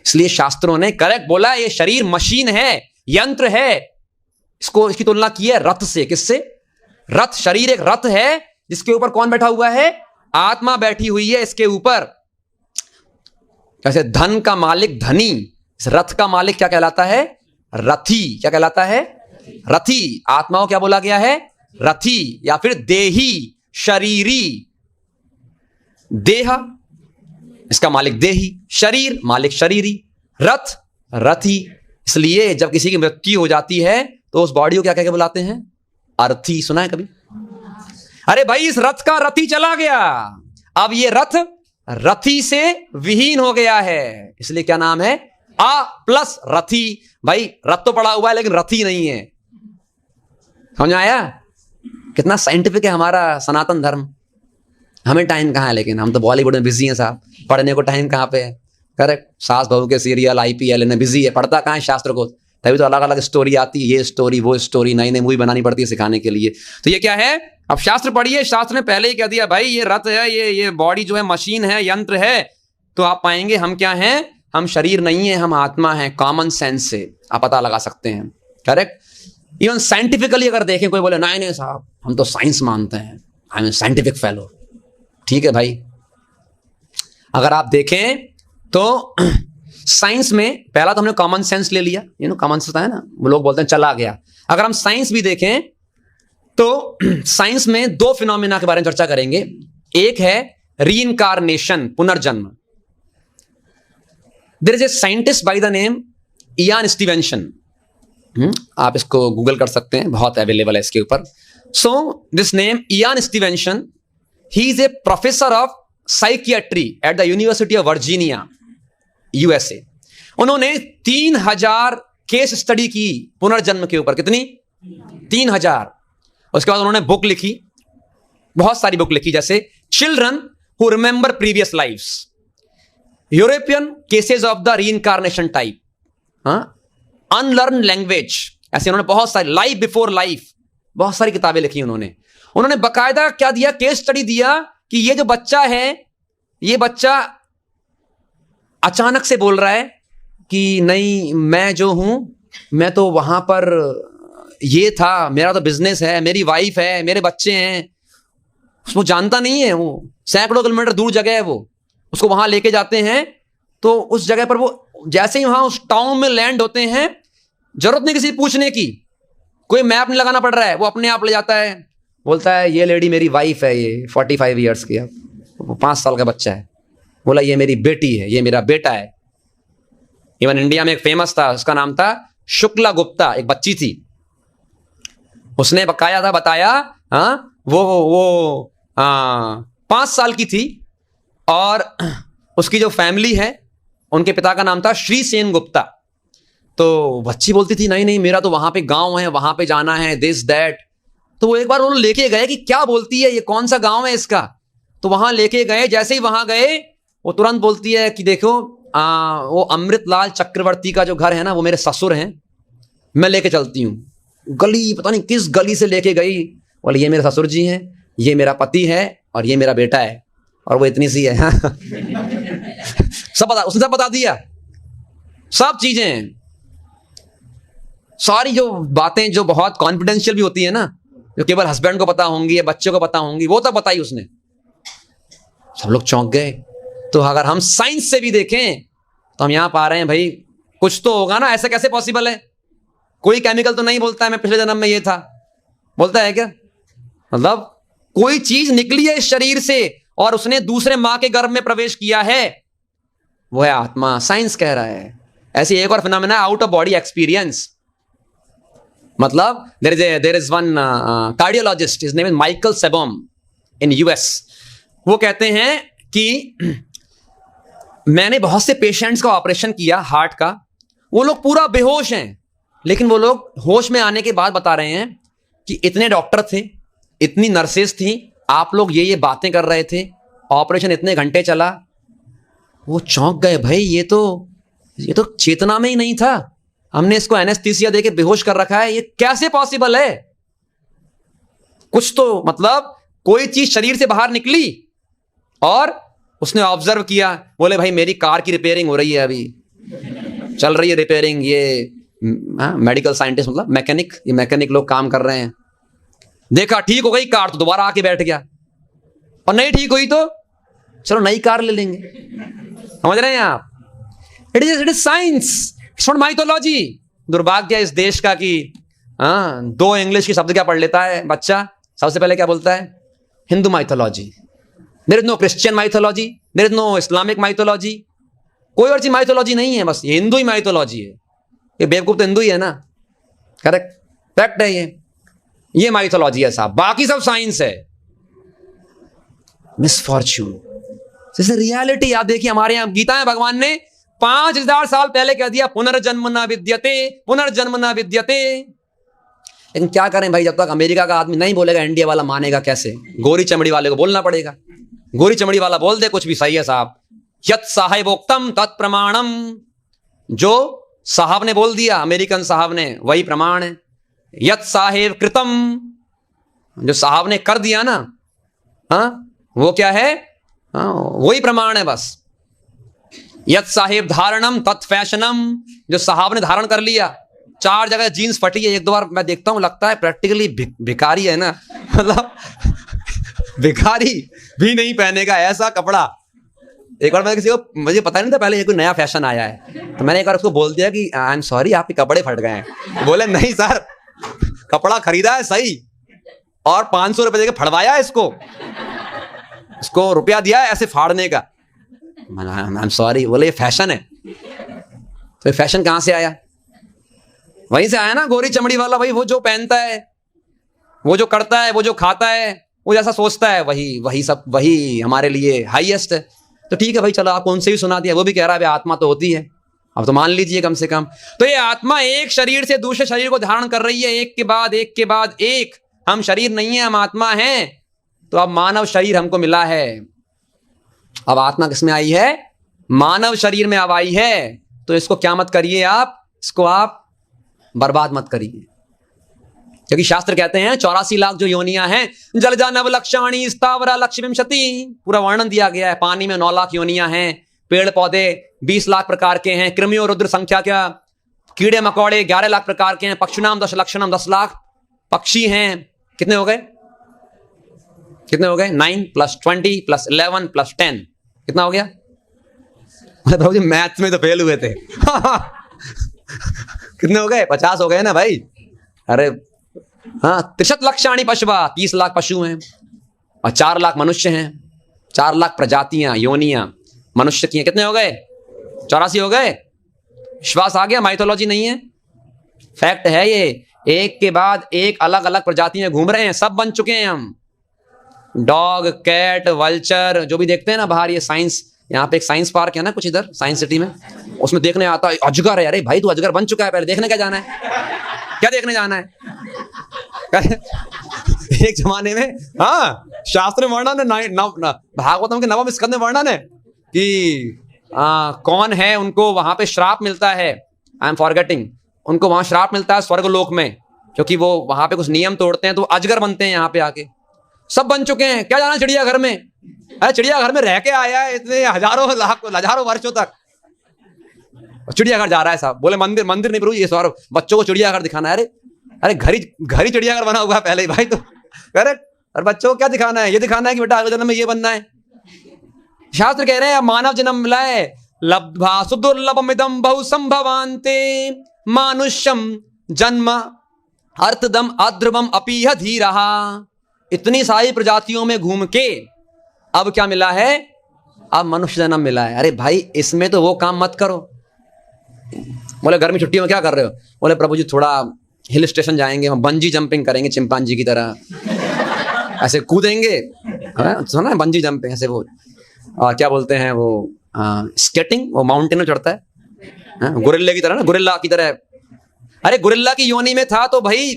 इसलिए शास्त्रों ने करेक्ट बोला, ये शरीर मशीन है, यंत्र है। इसकी तुलना की है रथ से। किससे? रथ। शरीर एक रथ है जिसके ऊपर कौन बैठा हुआ है? आत्मा बैठी हुई है इसके ऊपर। कैसे धन का मालिक धनी, इस रथ का मालिक क्या कहलाता है? रथी। क्या कहलाता है? रथी। आत्मा को क्या बोला गया है? रथी या फिर देही, शरीरी। देह इसका मालिक देही, शरीर मालिक शरीरी, रथ रथी। इसलिए जब किसी की मृत्यु हो जाती है तो उस बॉडी को क्या कह के बुलाते हैं? अर्थी। सुना है कभी? अरे भाई इस रथ का रथी चला गया, अब ये रथ रथी से विहीन हो गया है, इसलिए क्या नाम है? आ प्लस रथी। भाई रथ तो पड़ा हुआ है लेकिन रथी नहीं है। समझ आया? कितना साइंटिफिक है हमारा सनातन धर्म। हमें टाइम कहाँ है, लेकिन हम तो बॉलीवुड में बिजी हैं साहब। पढ़ने को टाइम कहाँ पे है? करेक्ट। सास बहू के सीरियल, IPL में बिजी है। पढ़ता कहाँ है शास्त्र को? तभी तो अलग अलग स्टोरी आती है, ये स्टोरी वो स्टोरी, नई नई मूवी बनानी पड़ती है सिखाने के लिए। तो ये क्या है? अब शास्त्र पढ़िए, शास्त्र ने पहले ही कह दिया भाई ये रथ है, ये बॉडी जो है मशीन है, यंत्र है। तो आप पाएंगे हम क्या हैं? हम शरीर नहीं है, हम आत्मा है। कॉमन सेंस से आप पता लगा सकते हैं। करेक्ट। इवन साइंटिफिकली अगर देखें, कोई बोले नहीं नहीं साहब हम तो साइंस मानते हैं, आई एम साइंटिफिक फेलो। ठीक है भाई, अगर आप देखें तो साइंस में पहला तो हमने कॉमन सेंस ले लिया, कॉमन सेंस है ना, वो लोग बोलते हैं चला गया। अगर हम साइंस भी देखें तो साइंस में दो फिनोमिना के बारे में चर्चा करेंगे। एक है रीइंकार्नेशन, पुनर्जन्म। There is a scientist by the name Ian Stevenson. आप इसको गूगल कर सकते हैं, बहुत अवेलेबल है इसके ऊपर। So this name Ian Stevenson, he is a professor of psychiatry at the university of Virginia, USA। उन्होंने 3000 केस स्टडी की पुनर्जन्म के ऊपर। कितनी? 3000। उसके बाद उन्होंने बुक लिखी, बहुत सारी बुक लिखी, जैसे children who remember previous lives, European cases of the reincarnation type, unlearn language, ऐसे उन्होंने बहुत सारी, लाइफ बिफोर लाइफ, बहुत सारी किताबें लिखी उन्होंने बकायदा क्या दिया? केस स्टडी दिया कि ये जो बच्चा है, ये बच्चा अचानक से बोल रहा है कि नहीं मैं जो हूं, मैं तो वहां पर ये था, मेरा तो बिजनेस है, मेरी वाइफ है, मेरे बच्चे हैं। उसको जानता नहीं है, वो सैकड़ों किलोमीटर दूर जगह है, वो उसको वहां लेके जाते हैं। तो उस जगह पर वो जैसे ही वहां उस टाउन में लैंड होते हैं, जरूरत नहीं किसी पूछने की, कोई मैप नहीं लगाना पड़ रहा है, वो अपने आप ले जाता है। बोलता है ये लेडी मेरी वाइफ है, ये 45 ईयर्स की है, 5 साल का बच्चा है। बोला ये मेरी बेटी है, ये मेरा बेटा है। इवन इंडिया में एक फेमस था, उसका नाम था शुक्ला गुप्ता, एक बच्ची थी, उसने बकाया था बताया, वो 5 साल की थी और उसकी जो फैमिली है उनके पिता का नाम था श्री सेन गुप्ता। तो बच्ची बोलती थी नहीं नहीं मेरा तो वहां पे गांव है, वहां पे जाना है, दिस दैट। तो वो एक बार वो लेके गए कि क्या बोलती है, ये कौन सा गांव है इसका। तो वहां लेके गए, जैसे ही वहां गए वो तुरंत बोलती है कि देखो वो अमृतलाल चक्रवर्ती का जो घर है ना, वो मेरे ससुर हैं, मैं लेके चलती हूँ। गली पता नहीं किस गली से लेके गई, बोले ये मेरे ससुर जी हैं, ये मेरा पति है और ये मेरा बेटा है, और वो इतनी सी है। उसने सब बता दिया, सब चीजें, सारी जो बातें जो बहुत कॉन्फिडेंशियल भी होती है ना, जो केवल हस्बैंड को पता होंगी या बच्चों को पता होंगी, वो तब बताई उसने। सब लोग चौंक गए। तो अगर हम साइंस से भी देखें तो हम यहां पा रहे हैं भाई कुछ तो होगा ना, ऐसा कैसे पॉसिबल है? कोई केमिकल तो नहीं बोलता है मैं पिछले जन्म में ये था, बोलता है क्या? मतलब कोई चीज निकली है इस शरीर से और उसने दूसरे मां के गर्भ में प्रवेश किया है, वो है आत्मा। साइंस कह रहा है। ऐसे एक और phenomena, out of body experience. मतलब there is one cardiologist, his name is Michael Sabom in US। वो कहते हैं कि मैंने बहुत से पेशेंट्स का ऑपरेशन किया हार्ट का, वो लोग पूरा बेहोश हैं, लेकिन वो लोग होश में आने के बाद बता रहे हैं कि इतने डॉक्टर थे, इतनी नर्सेस थी, आप लोग ये बातें कर रहे थे, ऑपरेशन इतने घंटे चला। वो चौंक गए, भाई ये तो चेतना में ही नहीं था, हमने इसको एनेस्थीसिया देके बेहोश कर रखा है, ये कैसे पॉसिबल है? कुछ तो मतलब कोई चीज शरीर से बाहर निकली और उसने ऑब्जर्व किया, बोले भाई मेरी कार की रिपेयरिंग हो रही है, अभी चल रही है रिपेयरिंग, ये मेडिकल साइंटिस्ट मतलब मैकेनिक, ये मैकेनिक लोग काम कर रहे हैं। देखा ठीक हो गई कार तो दोबारा आके बैठ गया, और नहीं ठीक हुई तो चलो नई कार ले लेंगे। समझ रहे हैं आप? It is science, it's not mythology. दुर्भाग्य इस देश का कि दो इंग्लिश की शब्द क्या पढ़ लेता है बच्चा, सबसे पहले क्या बोलता है? Hindu mythology. There is no Christian mythology, there is no Islamic mythology, कोई और चीज माइथोलॉजी नहीं है, बस ये हिंदू ही माइथोलॉजी है। ये बेवकूफ तो हिंदू ही है ना, करेक्ट, फैक्ट है ये माइथोलॉजी है साहब, बाकी सब साइंस है। मिसफॉर्च्यून, जैसे रियलिटी आप देखिए, हमारे यहां गीता में भगवान ने 5000 साल पहले कह दिया पुनर्जन्म न विद्यते, पुनर्जन्म न विद्यते। लेकिन क्या करें भाई, जब तक अमेरिका का आदमी नहीं बोलेगा इंडिया वाला मानेगा कैसे? गोरी चमड़ी वाले को बोलना पड़ेगा, गोरी चमड़ी वाला बोल दे कुछ भी सही है साहब। यत् साहेबोक्तम तत्प्रमाणम, जो साहब ने बोल दिया, अमेरिकन साहब ने, वही प्रमाण है। यत् साहेब कृतम, जो साहब ने कर दिया ना, वो क्या है? वही प्रमाण है बस। यत् साहेब धारणम तत् फैशनम, जो साहब ने धारण कर लिया। 4 जगह जीन्स फटी है, 1-2 बार मैं देखता हूं, लगता है प्रैक्टिकली भिखारी है ना, मतलब भिखारी भी नहीं पहनेगा ऐसा कपड़ा। एक बार मैं किसी को, मुझे पता नहीं था पहले ये कोई नया फैशन आया है, तो मैंने एक बार उसको बोल दिया कि आई एम सॉरी आपके कपड़े फट गए हैं। बोले नहीं सर, कपड़ा खरीदा है सही, और 500 रुपए देके फड़वाया है इसको रुपया दिया है ऐसे फाड़ने का। I am sorry. बोले ये फैशन है। तो ये फैशन कहां से आया? वहीं से आया ना, गोरी चमड़ी वाला भाई, वो जो पहनता है, वो जो करता है, वो जो खाता है, वो जैसा सोचता है, वही सब, वही हमारे लिए हाईएस्ट है। तो ठीक है भाई, चलो आपको उनसे भी सुना दिया, वो भी कह रहा है आत्मा तो होती है, अब तो मान लीजिए कम से कम। तो ये आत्मा एक शरीर से दूसरे शरीर को धारण कर रही है, एक के बाद एक के बाद एक। हम शरीर नहीं है, हम आत्मा हैं। तो अब मानव शरीर हमको मिला है। अब आत्मा किसमें आई है? मानव शरीर में अब आई है। तो इसको क्या मत करिए आप, इसको आप बर्बाद मत करिए, क्योंकि शास्त्र कहते हैं 84 लाख जो योनियां हैं, जलजा नव लक्षाणी स्थावरा लक्ष्य विंशति, पूरा वर्णन दिया गया है। पानी में 9 लाख योनियां हैं, पेड़ पौधे 20 लाख प्रकार के हैं, कृमियों रुद्र संख्या क्या, कीड़े मकोड़े 11 लाख प्रकार के हैं, पक्षुनाम 10 लक्षणम 10 लाख पक्षी हैं। कितने हो गए? 9 + 20 + 11 + 10 कितना हो गया? प्रभु जी मैथ में तो फेल हुए थे। कितने हो गए? 50 हो गए ना भाई। अरे हाँ, 63 लक्षाणी पशुवा, 30 लाख पशु हैं, और 4 लाख मनुष्य हैं। 4 लाख प्रजातियां, योनियां मनुष्य की हैं। कितने हो गए? 84 हो गए। विश्वास आ गया? माइथोलॉजी नहीं है, फैक्ट है ये। एक के बाद एक अलग अलग प्रजातियां घूम रहे हैं, सब बन चुके हैं हम। डॉग, कैट, वल्चर जो भी देखते हैं ना बाहर, ये साइंस, यहाँ पे एक साइंस पार्क है ना कुछ इधर साइंस सिटी में, उसमें देखने आता है अजगर है। अरे भाई तू अजगर बन चुका है, पहले देखने क्या जाना है? क्या देखने जाना है? एक जमाने में शास्त्र में वर्णन है, भागवतम के 9वें स्कंद में वर्णन है कि कौन है, उनको वहां पे श्राप मिलता है। आई एम फॉरगेटिंग, उनको वहां श्राप मिलता है स्वर्ग लोक में, क्योंकि वो वहां पे कुछ नियम तोड़ते हैं, तो अजगर बनते हैं यहाँ पे आके। सब बन चुके हैं, क्या जाना चिड़ियाघर में? अरे चिड़ियाघर में रह के आया है इतने हजारों वर्षों तक, चिड़ियाघर जा रहा है साहब। बोले मंदिर नहीं प्रभु, ये सवार बच्चों को चिड़ियाघर दिखाना है। अरे घर ही चिड़ियाघर बना हुआ है पहले ही भाई, तो करेक्ट। और बच्चों को क्या दिखाना है? ये दिखाना है कि बेटा अगले जन्म में ये बनना है। शास्त्र कह रहे हैं मानव जन्म मिला है, लब्ध्वा सुदुर्लभमिदं बहु संभवान्ते मानुष्यम जन्म अर्थदम अध्रुवम अपीह धीरहा। इतनी सारी प्रजातियों में घूम के अब क्या मिला है? अब मनुष्य जन्म मिला है। अरे भाई इसमें तो वो काम मत करो। बोले गर्मी छुट्टियों में क्या कर रहे हो? बोले प्रभु जी थोड़ा हिल स्टेशन जाएंगे, हम बंजी जंपिंग करेंगे चिंपांजी की तरह, ऐसे कूदेंगे। सुना है बंजी जंपिंग? ऐसे वो क्या बोलते हैं वो, स्केटिंग, वो माउंटेन में चढ़ता है गोरिल्ला की तरह ना, गोरिल्ला की तरह। अरे गोरिल्ला की योनि में था तो भाई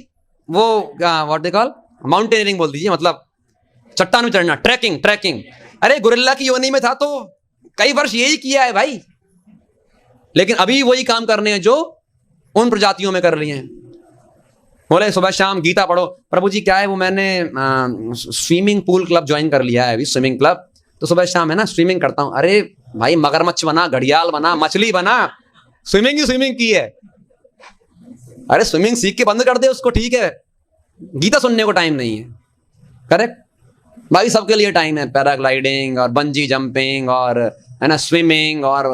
वो व्हाट दे कॉल, माउंटेनियरिंग बोल दीजिए, मतलब चट्टान में चढ़ना, ट्रैकिंग। अरे गोरिल्ला की योनि में था तो कई वर्ष यही किया है भाई, लेकिन अभी वही काम करने हैं जो उन प्रजातियों में कर रही हैं। बोले सुबह शाम गीता पढ़ो। प्रभु जी क्या है वो, मैंने स्विमिंग पूल क्लब ज्वाइन कर लिया है अभी, स्विमिंग क्लब, तो सुबह शाम है ना स्विमिंग करता हूं। अरे भाई मगरमच्छ बना, घड़ियाल बना, मछली बना, स्विमिंग की है। अरे स्विमिंग सीख के बंद कर दे उसको, ठीक है, गीता सुनने को टाइम नहीं है। करेक्ट भाई, सबके लिए टाइम है, पैराग्लाइडिंग और बंजी जंपिंग और है ना स्विमिंग और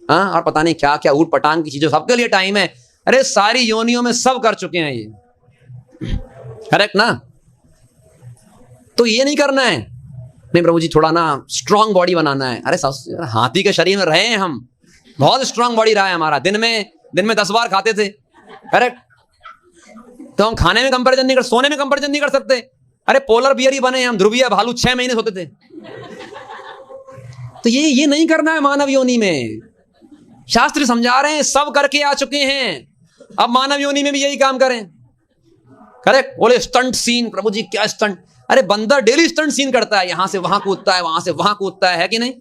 हाँ और पता नहीं क्या क्या ऊट पटांग की चीजें, सबके लिए टाइम है। अरे सारी योनियों में सब कर चुके हैं ये, करेक्ट ना। तो ये नहीं करना है, नहीं प्रभु जी थोड़ा ना स्ट्रांग बॉडी बनाना है। अरे हाथी के शरीर में रहे हैं हम, बहुत स्ट्रांग बॉडी रहा है हमारा, दिन में 10 बार खाते थे, करेक्ट। तो हम खाने में कंपैरिजन नहीं कर, सोने में कंपैरिजन नहीं कर सकते। अरे पोलर बियर ही बने हम, ध्रुवीय भालू 6 महीने सोते थे। तो ये नहीं करना है मानव योनि में। शास्त्र समझा रहे हैं, सब करके आ चुके हैं, अब मानव योनि में भी यही काम करें, करेक्ट। बोले स्टंट सीन, प्रभु जी क्या स्टंट? अरे बंदर डेली स्टंट सीन करता है, यहां से वहां कूदता है, वहां से वहां कूदता है कि नहीं?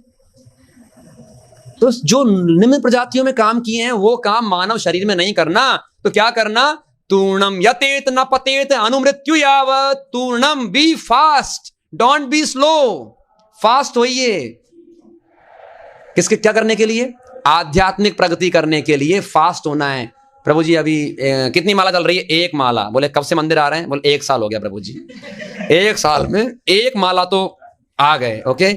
तो जो निम्न प्रजातियों में काम किए हैं वो काम मानव शरीर में नहीं करना। तो क्या करना? तूर्णम यतेत न पतेत अनुमृत्यु यावत। तूर्णम, be fast, don't be slow, fast होइए। किसके क्या करने के लिए? आध्यात्मिक प्रगति करने के लिए फास्ट होना है। प्रभु जी अभी कितनी माला चल रही है? 1 माला। बोले कब से मंदिर आ रहे हैं? बोले 1 साल हो गया प्रभु जी। 1 साल में 1 माला तो आ गए, ओके।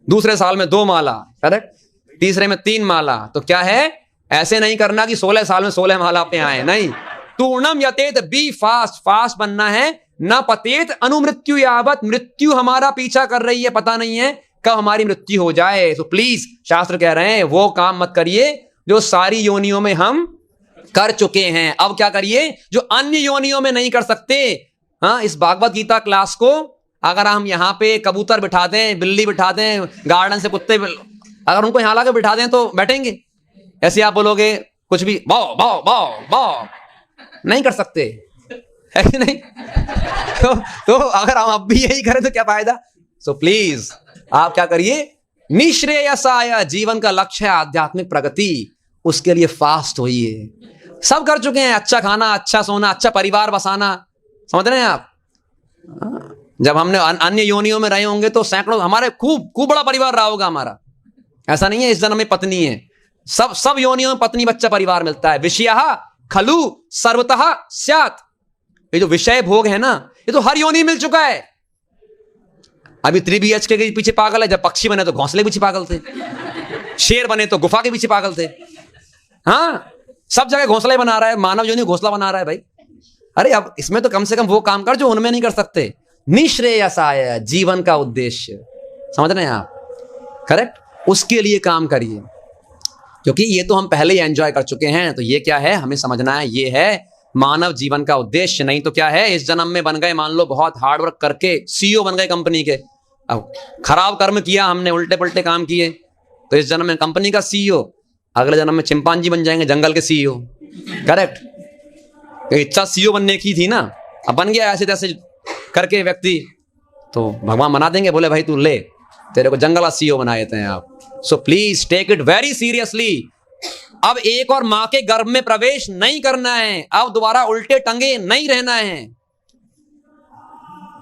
दूसरे साल में 2 माला, करेक्ट। तीसरे में 3 माला। तो क्या है, ऐसे नहीं करना कि 16 साल में 16 माला पे आए, नहीं। तूर्णम यतेत, बी फास्ट, फास्ट बनना है। न पतेत अनुमृत्यु यावत, मृत्यु हमारा पीछा कर रही है, पता नहीं है कब हमारी मृत्यु हो जाए। तो प्लीज शास्त्र कह रहे हैं वो काम मत करिए जो सारी योनियों में हम कर चुके हैं। अब क्या करिए जो अन्य योनियों में नहीं कर सकते। हाँ, इस भागवत गीता क्लास को अगर हम यहाँ पे कबूतर बिठा दें, बिल्ली बिठा दें, गार्डन से कुत्ते अगर उनको यहाँ लाकर बिठा दें तो बैठेंगे? ऐसे आप बोलोगे कुछ भी बाओ बाओ बाओ बाओ, नहीं कर सकते, है कि नहीं? तो अगर हम अब भी यही करें तो क्या फायदा? सो प्लीज आप क्या करिए, निश्रेयसाय, जीवन का लक्ष्य है आध्यात्मिक प्रगति, उसके लिए फास्ट होइए। सब कर चुके हैं, अच्छा खाना, अच्छा सोना, अच्छा परिवार बसाना, समझ रहे हैं आप? जब हमने अन्य योनियों में रहे होंगे तो सैकड़ों, हमारे खूब बड़ा परिवार रहा होगा हमारा। ऐसा नहीं है इस जन्म में पत्नी है, सब योनियों में पत्नी बच्चा परिवार मिलता है। विषयः खलु सर्वतः स्यात्, ये जो विषय भोग है ना, ये तो हर योनि मिल चुका है। अभी 3 BHK के पीछे पागल है, जब पक्षी बने तो घोंसले के पीछे पागल थे, शेर बने तो गुफा के पीछे पागल थे। हाँ, सब जगह घोंसला बना रहा है, मानव योनि घोंसला बना रहा है भाई। अरे अब इसमें तो कम से कम वो काम कर जो उनमें नहीं कर सकते। निश्रेयसाय, जीवन का उद्देश्य, समझ रहे हैं आप? करेक्ट, उसके लिए काम करिए, क्योंकि ये तो हम पहले ही एंजॉय कर चुके हैं। तो ये क्या है, हमें समझना है, ये है मानव जीवन का उद्देश्य। नहीं तो क्या है, इस जन्म में बन गए, मान लो बहुत हार्डवर्क करके CEO बन गए कंपनी के, अब खराब कर्म किया हमने, उल्टे पलटे काम किए, तो इस जन्म में कंपनी का CEO, अगले जन्म में चिंपांजी बन जाएंगे, जंगल के CEO, करेक्ट। इच्छा CEO बनने की थी ना, अब बन गया ऐसे तैसे करके व्यक्ति, तो भगवान मना देंगे, बोले भाई तू ले, तेरे को जंगल का CEO बना देते हैं आप। So please take it very seriously. अब एक और मां के गर्भ में प्रवेश नहीं करना है, अब दोबारा उल्टे टंगे नहीं रहना है,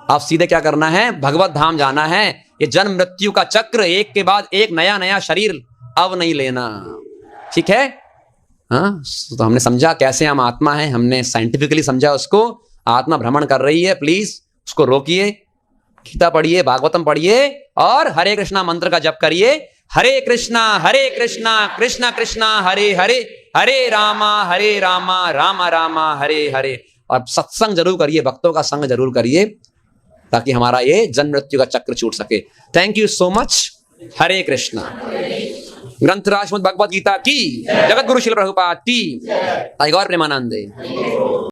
अब सीधे क्या करना है, भगवत धाम जाना है। ये जन्म मृत्यु का चक्र, एक के बाद एक नया नया शरीर अब नहीं लेना, ठीक है? हाँ, तो हमने समझा कैसे हम आत्मा हैं, हमने साइंटिफिकली समझा उसको। आत्मा भ्रमण कर रही है, प्लीज उसको रोकिए, गीता पढ़िए, भागवतम पढ़िए और हरे कृष्णा मंत्र का जप करिए। हरे कृष्णा कृष्णा कृष्णा हरे हरे, हरे रामा रामा रामा हरे हरे। और सत्संग जरूर करिए, भक्तों का संग जरूर करिए, ताकि हमारा ये जन्म मृत्यु का चक्र छूट सके। Thank you so much. Hare Krishna. ग्रंथराज श्रीमद् भगवद गीता की, जगत गुरु श्रील प्रभुपाद की, गौर प्रेमानंदे।